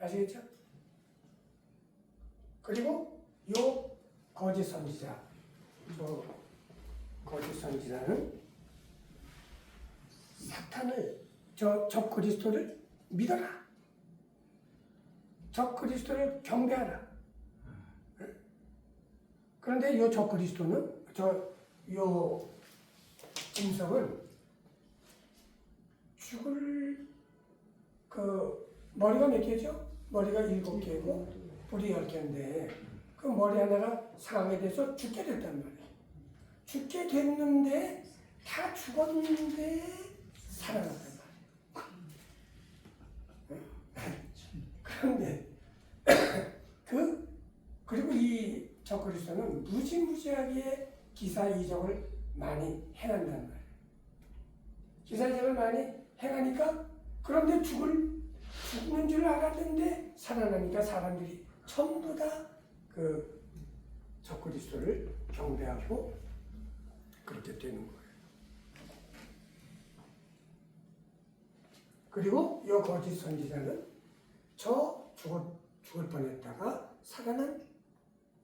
아시겠죠? 그리고 요 거짓 선지자, 거짓 선지자는 사탄을, 적 그리스도를 믿어라. 적 그리스도를 경배하라. 그런데 요 적 그리스도는, 요 짐승은 죽을, 머리가 몇 개죠? 머리가 7개고 뿔이 10개인데 그 머리 하나가 상하게 돼서 죽게 됐단 말이에요. 죽게 됐는데 다 죽었는데 살아났단 말이에요. 그런데 그리고 이 적그리스도는 무지무지하게 기사 이적을 많이 행한단 말이에요. 기사 이적을 많이 행하니까, 그런데 죽는 줄 알았는데 살아나니까 사람들이 전부 다 그 적그리스도를 경배하고 그렇게 되는 거예요. 그리고 이 거짓 선지자는 죽을 뻔했다가 살아난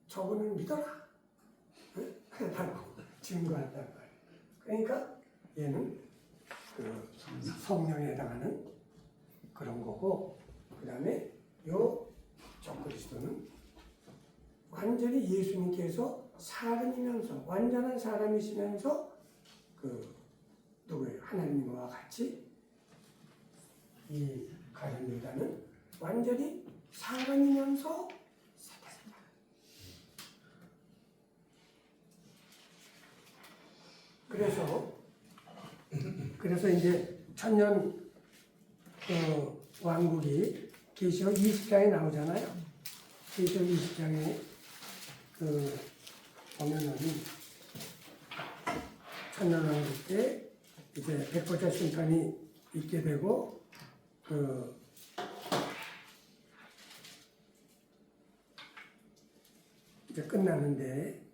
저분을 믿어라 라고 증거한단 말이에요. 그러니까 얘는 그 성령에 해당하는 그런 거고, 그 다음에 요 적그리스도는 완전히 예수님께서 사람이면서, 완전한 사람이시면서 누구예요? 하나님과 같이 이 가룟 유다는 완전히 사람이면서 사탄이다. 그래서 이제 천년 왕국이 계시록 20장에 나오잖아요. 계시록 20장에 보면은 천년 왕국 때 이제 백보자 심판이 있게 되고 이제 끝나는데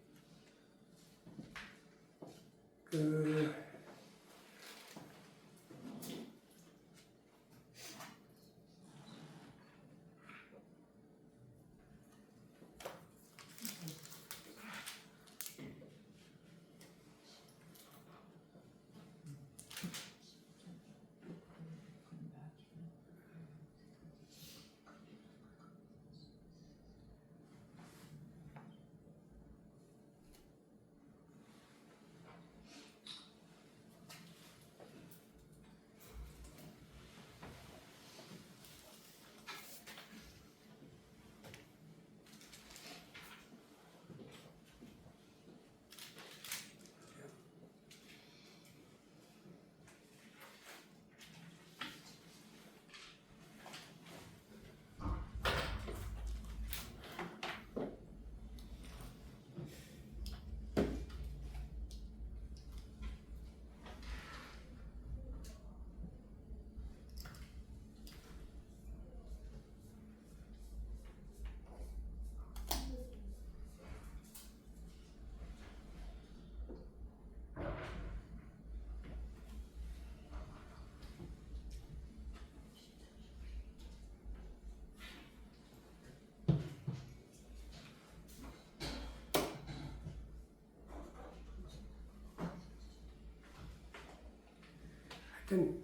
하여튼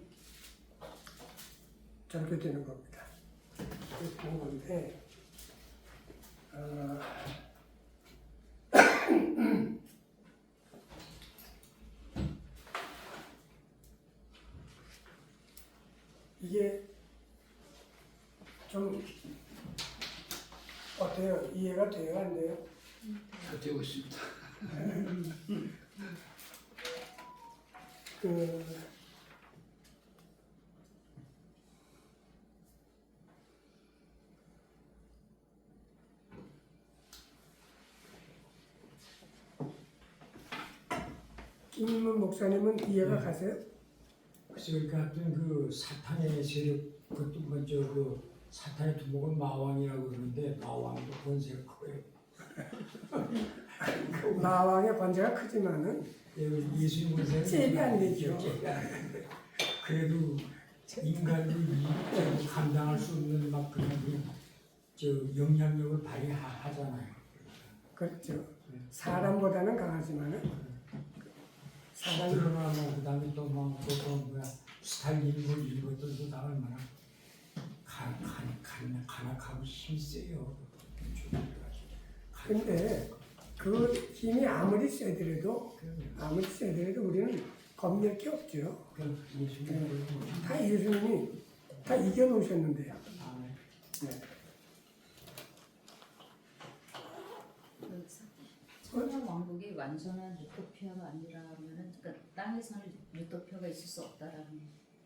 저렇게 되는 겁니다. 이렇게 되는 건데 이게 좀 어때요? 이해가 돼요? 안 돼요? 잘 되고 있습니다. 김인문 목사님은 이해가 네. 가세요? 그러니까 하여튼 그 사탄의 세력, 그것도 먼저 그 사탄의 두목은 마왕이라고 그러는데 마왕도 권세가 커요. 마왕의 권세가 크지만은 예수님 권세는 잽이 안 되죠. 그래도 인간이 감당할 수 없는 막 그런 저 영향력을 발휘하잖아요. 그렇죠. 사람보다는 강하지만은 사람 그러나 뭐 그다음에 또뭐 뭐야 스탈린 뭐 이런 것들도 다 얼마나 간악하고 힘이 세요. 근데 그 힘이 아무리 세더라도 우리는 겁낼 게 없죠. 다 예수님이 다 이겨놓으셨는데요. 네. 천년 왕국이 완전한 유토피아가 아니라면은 그러니까 땅에서는 유토피아가 있을 수 없다라는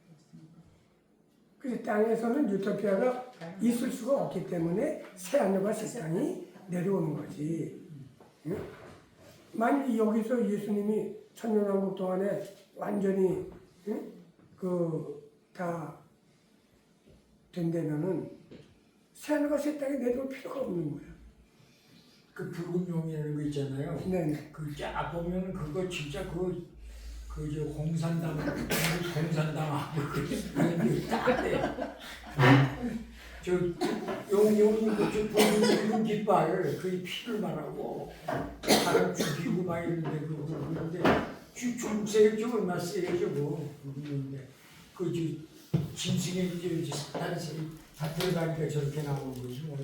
말씀인가? 그래서 땅에서는 유토피아가 있을 수가 없기 때문에 새하늘과 새 땅이 내려오는 거지. 응? 만약 여기서 예수님이 천년왕국 동안에 완전히 응? 다 된다면은 새하늘과 새 땅이 내려올 필요가 없는 거예요. 그 붉은 용이라는 거 있잖아요. 네네. 그 쫙 보면 그거 진짜 그저 홍산당하고 그게 딱돼. 저 용이 그저 붉은 깃발 그 피를 말하고 사람 죽이고 막 이런데 그런데 좀 세죠 얼마 세죠 뭐 그런데 그저 짐승의 저 사탄에서 다 들어가니까 저렇게 나오는 거지 뭐.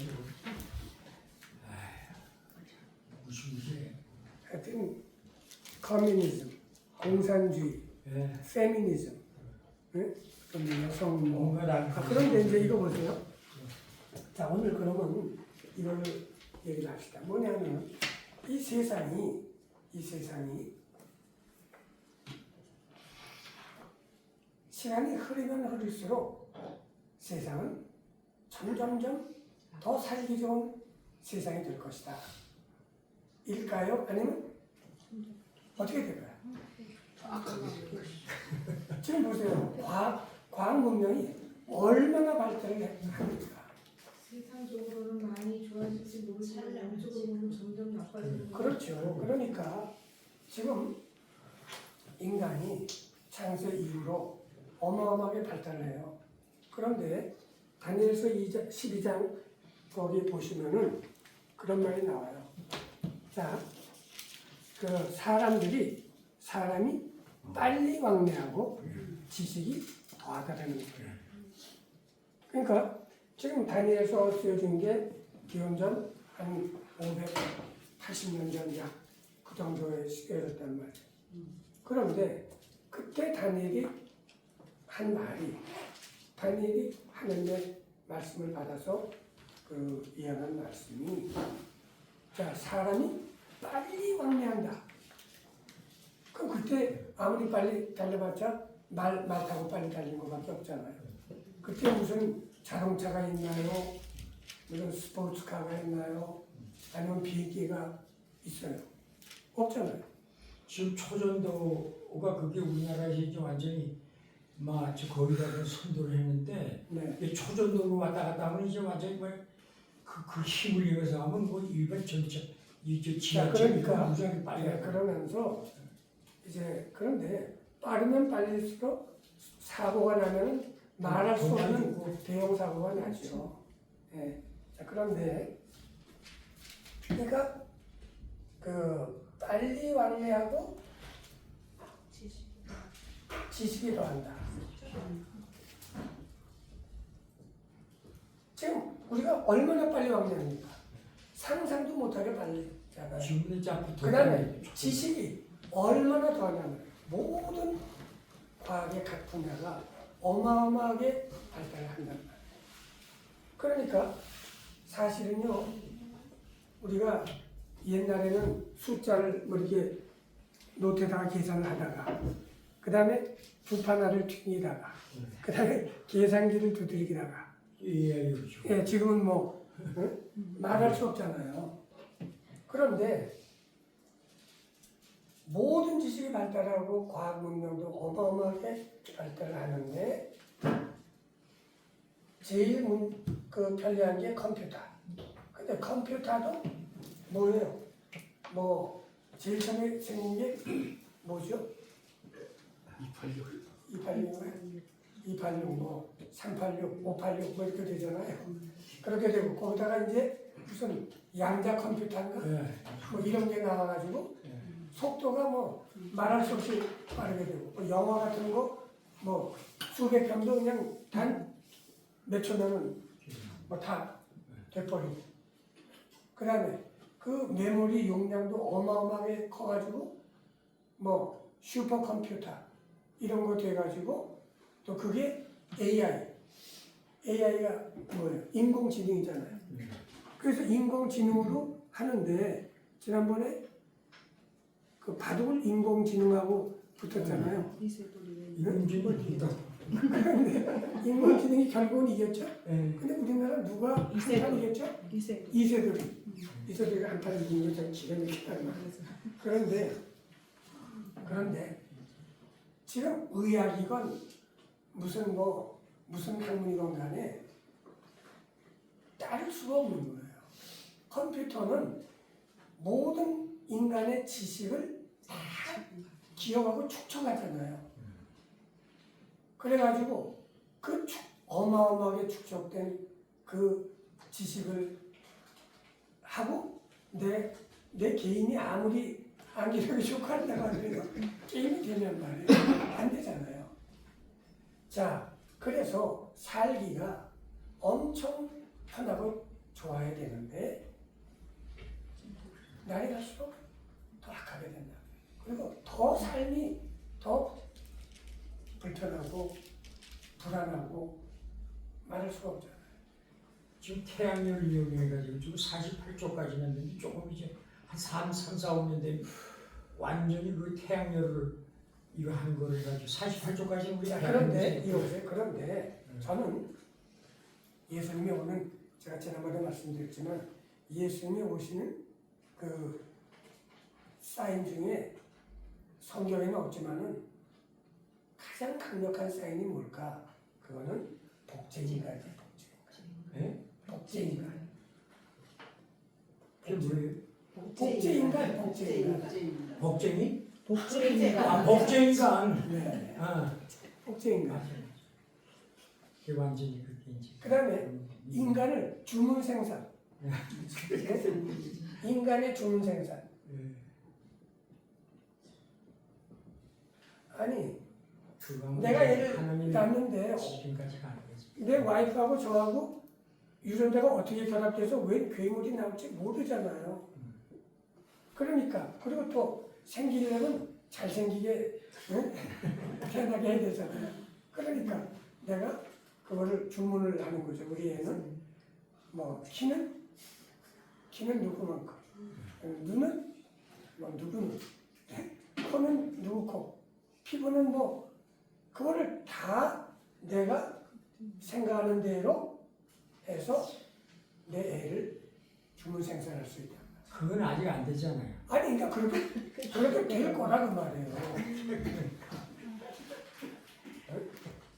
무시무시해. 하여튼 커뮤니즘, 공산주의, 예. 페미니즘, 응? 여성 뭐 뭔가 다 그런데 이제 이거 보세요. 자 오늘 그러면 이걸 얘기를 합시다. 뭐냐면 이 세상이 시간이 흐르면 흐를수록 세상은 점점점 더 살기 좋은 세상이 될 것이다. 일까요? 아니면 어떻게 될까요? 지금 보세요. 과학 문명이 얼마나 발달을 합니까? 세상적으로는 많이 좋아질지 모르지만 양적으로는 점점 나빠지는 거예요. 그렇죠. 그러니까 지금 인간이 창세 이후로 어마어마하게 발달을 해요. 그런데 다니엘서 12장 거기 보시면은 그런 말이 나와요. 자, 그 사람이 빨리 왕래하고 지식이 더하다라는 거예요. 그러니까 지금 다니엘서 쓰여진 게 기원전 한 580년 전 약 그 정도에 쓰여졌단 말이에요. 그런데 그때 다니엘이 하나님의 말씀을 받아서 그 이해한 말씀이 자 사람이 빨리 왕래한다. 그럼 그때 아무리 빨리 달려봤자 말 타고 빨리 달리는 것밖에 없잖아요. 그때 무슨 자동차가 있나요? 무슨 스포츠카가 있나요? 아니면 비행기가 있어요? 없잖아요. 지금 초전도가 그게 우리나라에서 이제 완전히 저 거기다가 선도를 했는데 네. 이 초전도로 왔다 갔다 하면 이제 완전히 그 힘을 이용해서 하면 뭐 일반 전차 이제 지하철이 그러니까 무지하게 빨리 가요. 그러면서 이제 그런데 빠르면 빨릴수록 사고가 나면 말할 수 없는 대형 사고가 나죠. 예. 자, 그런데 그러니까 그 빨리 왕래하고 지식이 더한다. 지금 우리가 얼마나 빨리 왕래합니까? 상상도 못하게 빨리잖아요. 지금은 쫙 그 다음에 지식이 얼마나 더하냐면 모든 과학의 각 분야가 어마어마하게 발달을 한단 말이에요. 그러니까 사실은요, 우리가 옛날에는 숫자를 뭐 이렇게 노트에다가 계산을 하다가 그 다음에 두판 알을 튕기다가 그 다음에 계산기를 두들기다가 예, 지금은 뭐 말할 수 없잖아요. 그런데 모든 지식이 발달하고 과학 문명도 어마어마하게 발달을 하는데 제일 편리한 게 컴퓨터. 근데 컴퓨터도 뭐예요? 뭐 제일 처음에 생긴 게 뭐죠? 286 뭐 386, 586 뭐 이렇게 되잖아요. 그렇게 되고 거기다가 이제 무슨 양자 컴퓨터인가 네. 뭐 이런 게 나와가지고 네. 속도가 뭐 말할 수 없이 빠르게 되고 뭐 영화 같은 거 뭐 수백 편도 그냥 단 몇 초면은 뭐 다 돼버리고 그다음에 그 메모리 용량도 어마어마하게 커가지고 뭐 슈퍼컴퓨터 이런 거 돼가지고 또 그게 AI가 뭐예요? 인공지능이잖아요. 그래서 인공지능으로 하는데 지난번에 그 바둑을 인공지능하고 붙었잖아요. 인공지능입니다. 그런데 인공지능이 결국은 이겼죠. 네. 근데 우리나라 누가 한판 이겼죠? 이세돌이. 이세돌이가 한판 이긴 거 참 기가 막히다는 말이에요. 그런데 지금 의학이건 무슨 학문이건 간에 따를 수가 없는 거예요. 컴퓨터는 모든 인간의 지식을 다 기억하고 축적하잖아요. 그래가지고 그 어마어마하게 축적된 그 지식을 하고 내 개인이 아무리 암기력이 좋겠다고 하더라도 게임이 되냔 말이에요. 안 되잖아요. 자, 그래서 살기가 엄청 편하고 좋아야 되는데 날이 갈수록 더 악하게 된다. 그리고 더 삶이 더 불편하고 불안하고 말할 수가 없잖아요. 지금 태양열을 이용해가지고 지금 48초까지 했는데 조금 이제 한 3, 4, 5년 되면 완전히 그 태양열을 이거 한 거를 가지고 48초까지 우리가 그런데 이러세요. 그런데 저는 예수님이 오는 제가 지난번에 말씀드렸지만 예수님이 오시는 그 사인 중에 성경에는 없지만은 가장 강력한 사인이 뭘까? 그거는 복제인간이에요. 네? 복제인간. 그게 뭐예요? 복제인간. 복쟁이? 복제인간. 복제인간. 네. 아, 복제인간. 맞아요. 그게 완전히 그렇게 이제. 그다음에 인간을 주문 생산. 인간의 주문 생산. 예. 아니 그거 내가 얘를 하나님의 낳는데 지금까지 가는 거지. 내 와이프하고 저하고 유전자가 어떻게 결합돼서 웬 괴물이 나올지 모르잖아요. 그러니까 그리고 또 생기려면 잘생기게 태어나게 해야 되잖아요. 그러니까 내가 그거를 주문을 하는 거죠. 우리 애는 뭐 키는 누구만큼, 눈은 뭐 누구는, 코는 누구 코, 피부는 뭐 그거를 다 내가 생각하는 대로 해서 내 애를 주문 생산할 수 있다. 그건 아직 안 되잖아요. 아니 그러니까 그렇게 될 거라고 말이에요.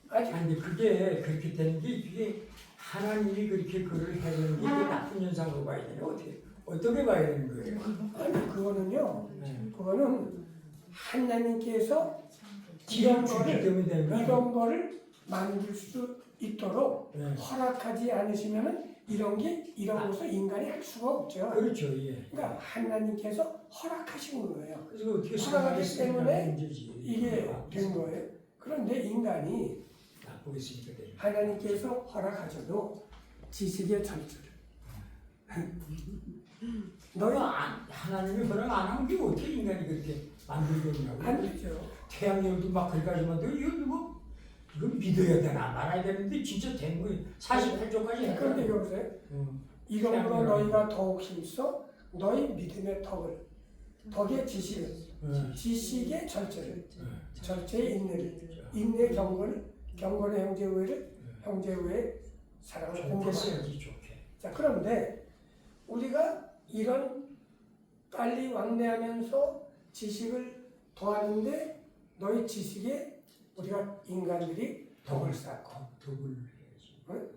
아니 아니 근데 그게 그렇게 되는 게 그게 하나님이 그렇게 그걸 해주는 게 이게 나쁜 현상으로 봐야 되냐 어떻게 봐야 되는 거예요? 아니 그거는요. 네. 그거는 하나님께서 지금 주기 때문에 되는 거야. 이런 거를 만들 수 있도록 네. 허락하지 않으시면은 이런 것을 인간이 할 수가 없죠. 그렇죠, 예. 그러니까 하나님께서 허락하신 거예요. 그래서 어떻게 허락하기 생각했으니까 때문에 문제지. 이게 된 거예요. 그런데 인간이 나쁘게 쓰니까 되는. 하나님께서 허락하셔도 지식의 전체를 너희 하나님이 허락 안 하면 이게 어떻게 인간이 그렇게 만들겠냐고. 안 되죠. 태양열도 막 거기까지 만들고 이건 믿어야 되나 말아야 되는데 진짜 된 거예요. 48조까지 그런데 여보세요. 이러므로 태양열. 너희가 더욱 힘써 너희 믿음의 덕의 지식을 지식의 절제를 절제의 인내의 경건의 형제우애를 형제우애의 사랑을 공급하라. 좋겠어야지 좋게. 자 그런데 우리가 이런 빨리 왕래하면서 지식을 더하는데 너희 지식에 우리가 인간들이 덕을 쌓고 덕을 해야지.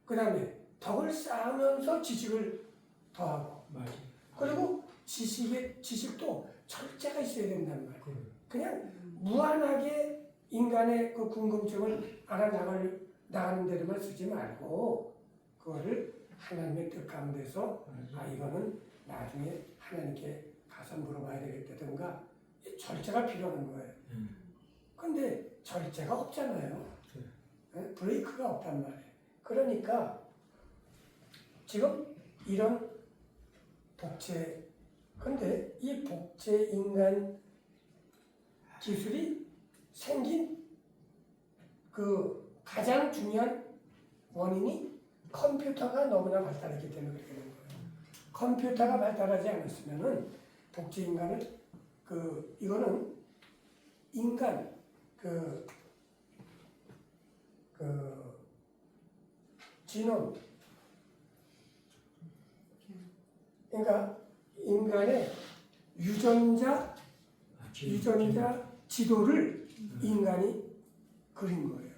그 다음에 덕을 쌓으면서 지식을 더하고 맞아. 그리고 지식도 절제가 있어야 된단 말이에요. 그래. 그냥 무한하게 인간의 그 궁금증을 알아나갈 나가는 대로만 쓰지 말고 그거를 하나님의 뜻 가운데서 이거는 나중에 하나님께 가서 물어봐야 되겠다든가 절차가 필요한 거예요. 근데 절차가 없잖아요. 브레이크가 없단 말이에요. 그러니까 지금 이런 복제, 근데 이 복제 인간 기술이 생긴 그 가장 중요한 원인이 컴퓨터가 너무나 발달했기 때문에 그렇게 된 거예요. 컴퓨터가 발달하지 않았으면은 복제 인간을 이거는 인간 지놈, 그러니까 인간의 유전자 지도를 인간이 그린 거예요.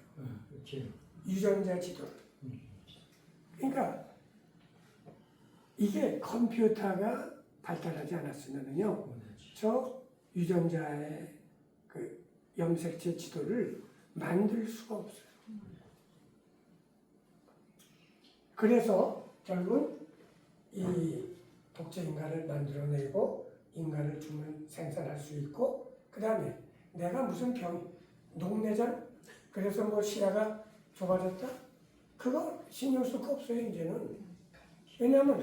유전자 지도를. 그러니까 이게 컴퓨터가 발달하지 않았으면요, 저 유전자의 그 염색체 지도를 만들 수가 없어요. 그래서 결국 이 복제 인간을 만들어내고 인간을 생산할 수 있고, 그 다음에 내가 무슨 녹내장, 그래서 뭐 시야가 좁아졌다? 그거 신경 쓸 거 없어요, 이제는. 왜냐하면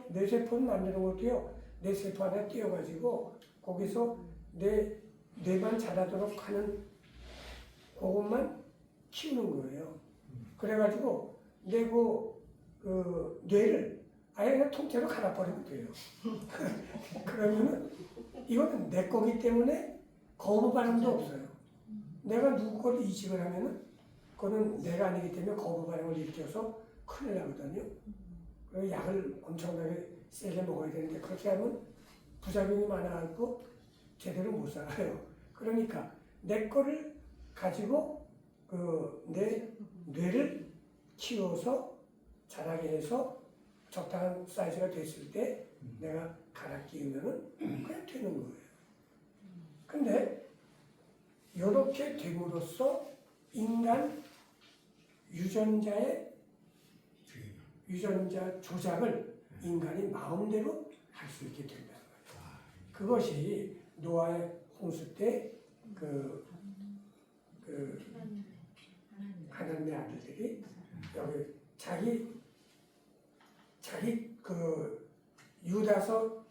뇌세포는 만드는 것도요, 뇌세포 안에 띄워가지고 거기서 뇌만 자라도록 하는 그것만 키우는 거예요. 그래가지고 뇌를 아예 그냥 통째로 갈아버리면 돼요. 그러면은 이거는 내 거기 때문에 거부 반응도 없어요. 내가 누구 거를 이식을 하면은 그거는 내가 아니기 때문에 거부 반응을 일으켜서 큰일 나거든요. 그리고 약을 엄청나게 세게 먹어야 되는데 그렇게 하면 부작용이 많아갖고 제대로 못 살아요. 그러니까 내 거를 가지고 내 뇌를 키워서 자라게 해서 적당한 사이즈가 됐을 때 내가 갈아 끼우면은 그냥 되는 거예요. 근데 이렇게 됨으로써 인간 유전자 조작을 인간이 마음대로 할 수 있게 된다는 거예요. 그것이 노아의 홍수 때 하나님의 아들들이 여기 자기 유다서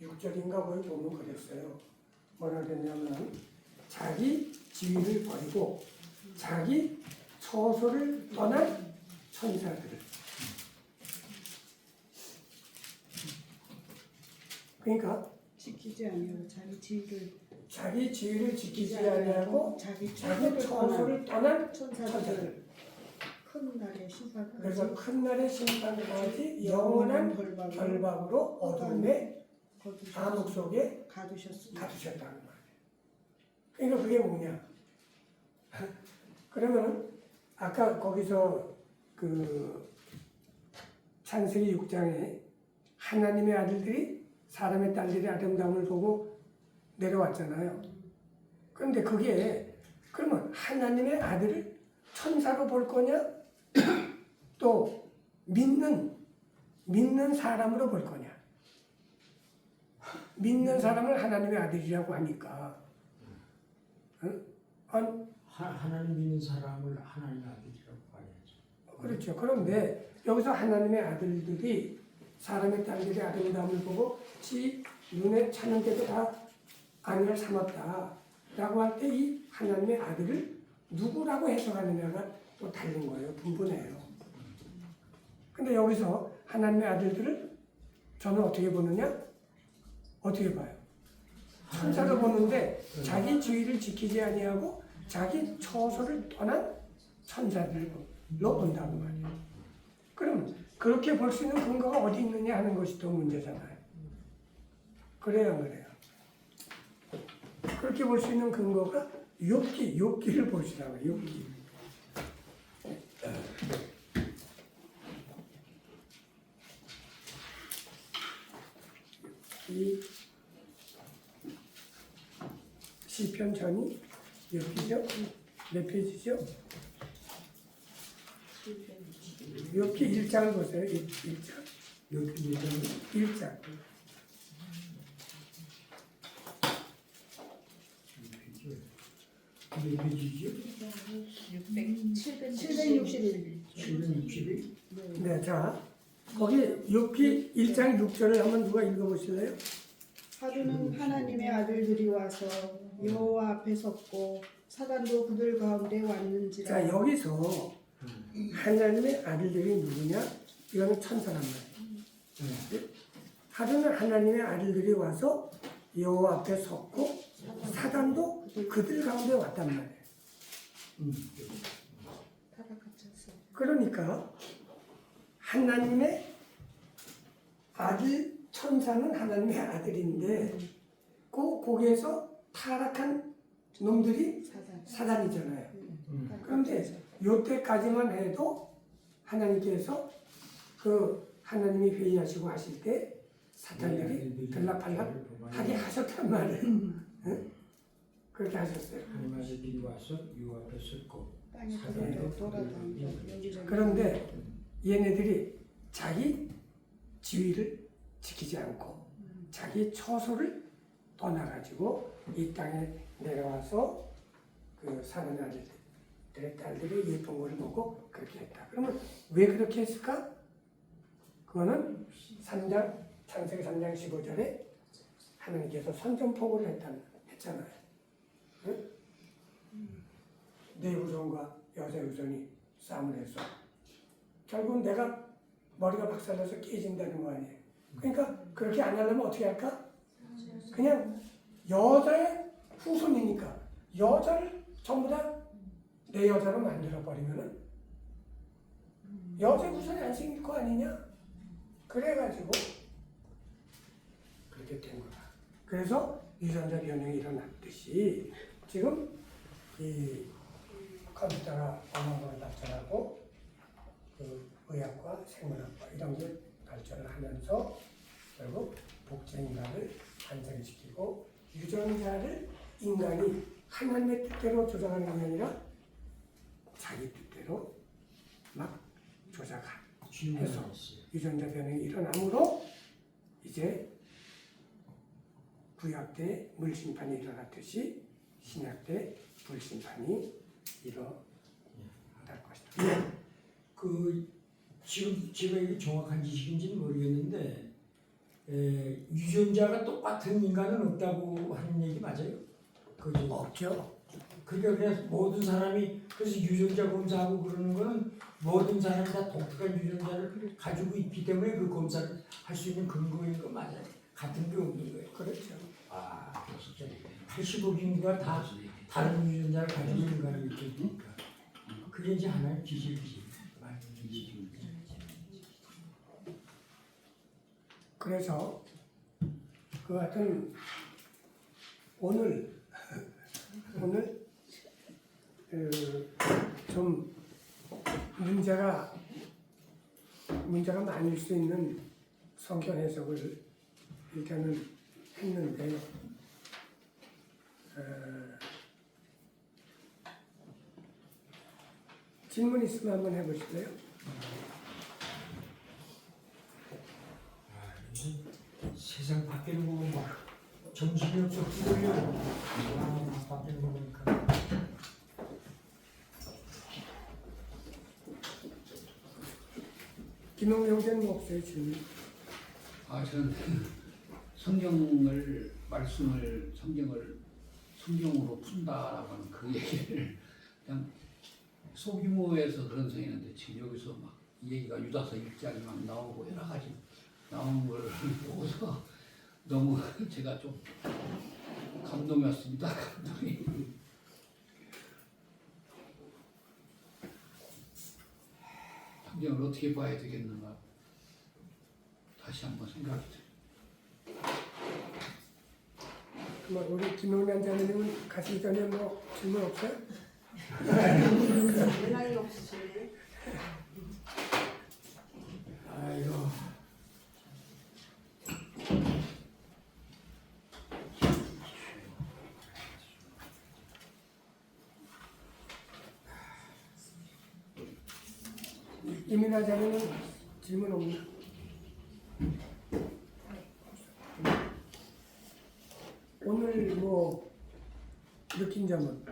6절인가 거기 보면 그랬어요. 뭐라 그랬냐면 자기 지위를 버리고 자기 처소를 떠난 천사들을, 그러니까 지키지 아니하고 자기 지위를 지키지 아니하고 자기 처소를 떠난 천사들. 큰 날의 심판까지. 그래서 큰 날의 심판까지 영원한 결박으로 어둠의 암흑 속에 가두셨다는 말이에요. 그러니까 그게 뭐냐? 그러면 아까 거기서 창세기 6장에 하나님의 아들들이 사람의 딸들의 아름다움을 보고 내려왔잖아요. 그런데 그게 그러면 하나님의 아들을 천사로 볼 거냐? 또 믿는 사람으로 볼 거냐? 믿는 사람을 하나님의 아들이라고 하니까, 하나님 믿는 사람을 하나님의 아들이라고 봐야죠. 그렇죠. 그런데 여기서 하나님의 아들들이 사람의 딸들의 아름다움을 보고 지 눈에 차는데도 다 아니를 삼았다라고 할 때 이 하나님의 아들을 누구라고 해석하느냐가 또 다른 거예요. 분분해요. 근데 여기서 하나님의 아들들을 저는 어떻게 보느냐? 어떻게 봐요? 천사로 보는데 자기 지위를 지키지 아니하고 자기 처소를 떠난 천사들로 본다고 말이에요. 그럼 그렇게 볼 수 있는 근거가 어디 있느냐 하는 것이 또 문제잖아요. 그래요, 안 그래요? 그렇게 볼 수 있는 근거가 욥기를 보시라고요. 욥기. 이 시편 몇 페이지죠? 여기 1장을 보세요. 1장. 여기 예전 1장. 몇 페이지죠? 761. 761. 네, 자, 거기 욥기 1장 6절을 한번 누가 읽어보실래요? 하루는 하나님의 아들들이 와서 여호와 앞에 섰고 사단도 그들 가운데 왔는지라. 자, 여기서 하나님의 아들들이 누구냐? 이거는 천사란 말이에요. 하루는 하나님의 아들들이 와서 여호와 앞에 섰고 사단도 그들 가운데 왔단 말이에요. 그러니까 하나님의 아들 천사는 하나님의 아들인데 거기에서 타락한 놈들이 사단이잖아요. 그런데 요때까지만 해도 하나님께서 그 하나님이 회의하시고 하실 때 사탄들이 들락팔락 하게 하셨단 말이에요. 응? 그렇게 하셨어요. 하나님 아들들이 와서 요 앞에 섰고 땅에 사단도 돌아다니고 여기저기. 그런데 얘네들이 자기 지위를 지키지 않고 자기 처소를 떠나가지고 이 땅에 내려와서 그 사는 아들들의 딸들이 예쁜 걸 보고 그렇게 했다. 그러면 왜 그렇게 했을까? 그거는 창세기 3장 15절에 하나님께서 선전포고를 했잖아요. 응? 내 후손과 여자의 후손이 싸움을 해서 결국은 내가 머리가 박살나서 깨진다는 거 아니에요. 그러니까 그렇게 안 하려면 어떻게 할까? 그냥 여자의 후손이니까 여자를 전부 다 내 여자로 만들어버리면은 여자의 후손이 안 생길 거 아니냐? 그래가지고 그렇게 된 거다. 그래서 유전자 변형이 일어났듯이 지금 이 컴퓨터가 언어를 발전하고 그 의학과 생물학과 이런 게 발전을 하면서 결국 복제인간을 탄생시키고 유전자를 인간이 하나님의 뜻대로 조작하는 게 아니라 자기 뜻대로 막 조작해서 유전자 변형이 일어나므로 이제 구약 때 물심판이 일어났듯이 신약 때 불심판이 일어날 것이다. 예. 그 지금 제가 이게 정확한 지식인지는 모르겠는데 유전자가 똑같은 인간은 없다고 하는 얘기 맞아요? 그죠? 없죠. 그러니까 그냥 모든 사람이 그래서 유전자 검사하고 그러는 거는 모든 사람이 다 독특한 유전자를 가지고 있기 때문에 그 검사를 할 수 있는 근거인 거 맞아요? 같은 게 없는 거예요. 그렇죠. 아, 85인구가 다 다른 유전자를 가지고 있는 인간이 있으니까 그게 이제 하나의 기질이지. 그래서 그 같은 오늘 좀 문제가 많을 수 있는 성경 해석을 일단은 했는데 질문 있으면 한번 해보실래요? 세상 바뀌는 거 보면 막 정신이 없어 휘둘려. 바뀌는 거 보니까. 김홍 형제는 없어요 질문. 저는 성경을 성경으로 푼다라고 하는 그 얘기를 그냥 소규모에서 그런 생각인데 지금 여기서 막 얘기가 유다서 1장이 막 나오고 여러 가지 나오는 걸 보고서 너무 제가 좀 감동이었습니다. 감동이. 성경을 어떻게 봐야 되겠는가 다시 한번 생각이 들어요. 그럼 우리 김용란 자매님은 가시기 전에 뭐 질문 없어요? 연락이 없으시네. 아이고. 이민하자면 질문 없나? 오늘 뭐 느낀 점은?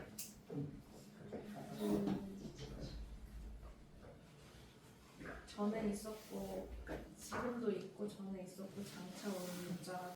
전에 있었고 지금도 있고 전에 있었고 장차 오는 문자